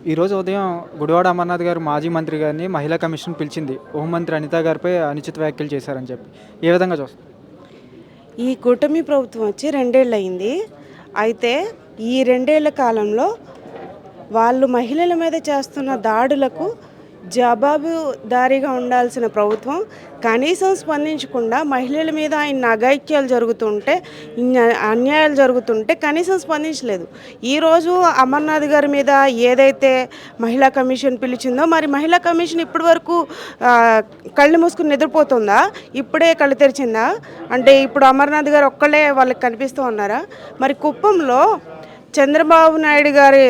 ఈరోజు ఉదయం గుడివాడ అమర్నాథ్ గారు మాజీ మంత్రి గారిని మహిళా కమిషన్ పిలిచింది. హోంమంత్రి అనిత గారిపై అనుచిత వ్యాఖ్యలు చేశారని చెప్పి. ఏ విధంగా చూస్తారు? ఈ కూటమి ప్రభుత్వం వచ్చి 2 ఏళ్లయింది. అయితే ఈ 2 ఏళ్ల కాలంలో వాళ్ళు మహిళల మీద చేస్తున్న దాడులకు జవాబుదారీగా ఉండాల్సిన ప్రభుత్వం కనీసం స్పందించకుండా మహిళల మీద ఇన్ని అఘాయిత్యాలు జరుగుతుంటే, ఇన్ని అన్యాయాలు జరుగుతుంటే కనీసం స్పందించలేదు. ఈరోజు అమర్నాథ్ గారి మీద ఏదైతే మహిళా కమిషన్ పిలిచిందో, మరి మహిళా కమిషన్ ఇప్పటి వరకు కళ్ళు మూసుకుని నిద్రపోతుందా? ఇప్పుడే కళ్ళు తెరిచిందా? అంటే ఇప్పుడు అమర్నాథ్ గారు ఒక్కళ్ళే వాళ్ళకి కనిపిస్తూ ఉన్నారా? మరి కుప్పంలో చంద్రబాబు నాయుడు గారి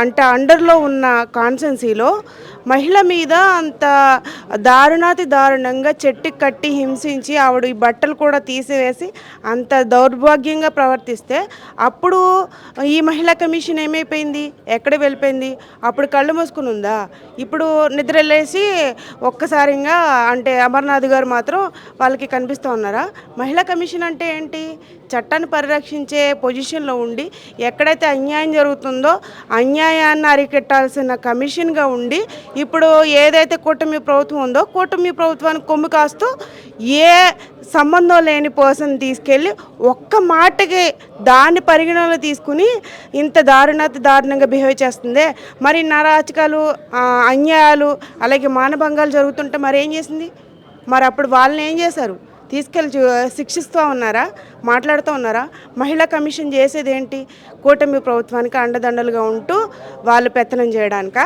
అంటే అండర్లో ఉన్న కాన్స్టెన్సీలో మహిళ మీద అంత దారుణాతి దారుణంగా చెట్టుకి కట్టి హింసించి ఆవిడ ఈ బట్టలు కూడా తీసివేసి అంత దౌర్భాగ్యంగా ప్రవర్తిస్తే అప్పుడు ఈ మహిళా కమిషన్ ఏమైపోయింది? ఎక్కడ వెళ్ళిపోయింది? అప్పుడు కళ్ళు మూసుకుని ఉందా? ఇప్పుడు నిద్రలేసి ఒక్కసారిగా అంటే అమర్నాథ్ గారు మాత్రం వాళ్ళకి కనిపిస్తూ ఉన్నారా? మహిళా కమిషన్ అంటే ఏంటి? చట్టాన్ని పరిరక్షించే పొజిషన్లో ఉండి ఎక్కడైతే అన్యాయం జరుగుతుందో అన్యాయాన్ని అరికట్టాల్సిన కమిషన్గా ఉండి ఇప్పుడు ఏదైతే కూటమి ప్రభుత్వం ఉందో కూటమి ప్రభుత్వానికి కొమ్ము కాస్తూ ఏ సంబంధం లేని పర్సన్ తీసుకెళ్ళి ఒక్క మాటకి దాన్ని పరిగణనలో తీసుకుని ఇంత దారుణంగా బిహేవ్ చేస్తుంది. మరి నరాచకాలు, అన్యాయాలు, అలాగే మానభంగాలు జరుగుతుంటే మరి ఏం చేసింది? మరి అప్పుడు వాళ్ళని ఏం చేశారు? తీసుకెళ్ళి శిక్షిస్తూ ఉన్నారా? మాట్లాడుతూ ఉన్నారా? మహిళా కమిషన్ చేసేది ఏంటి? కూటమి ప్రభుత్వానికి అండదండలుగా ఉంటూ వాళ్ళు పెత్తనం చేయడానికా?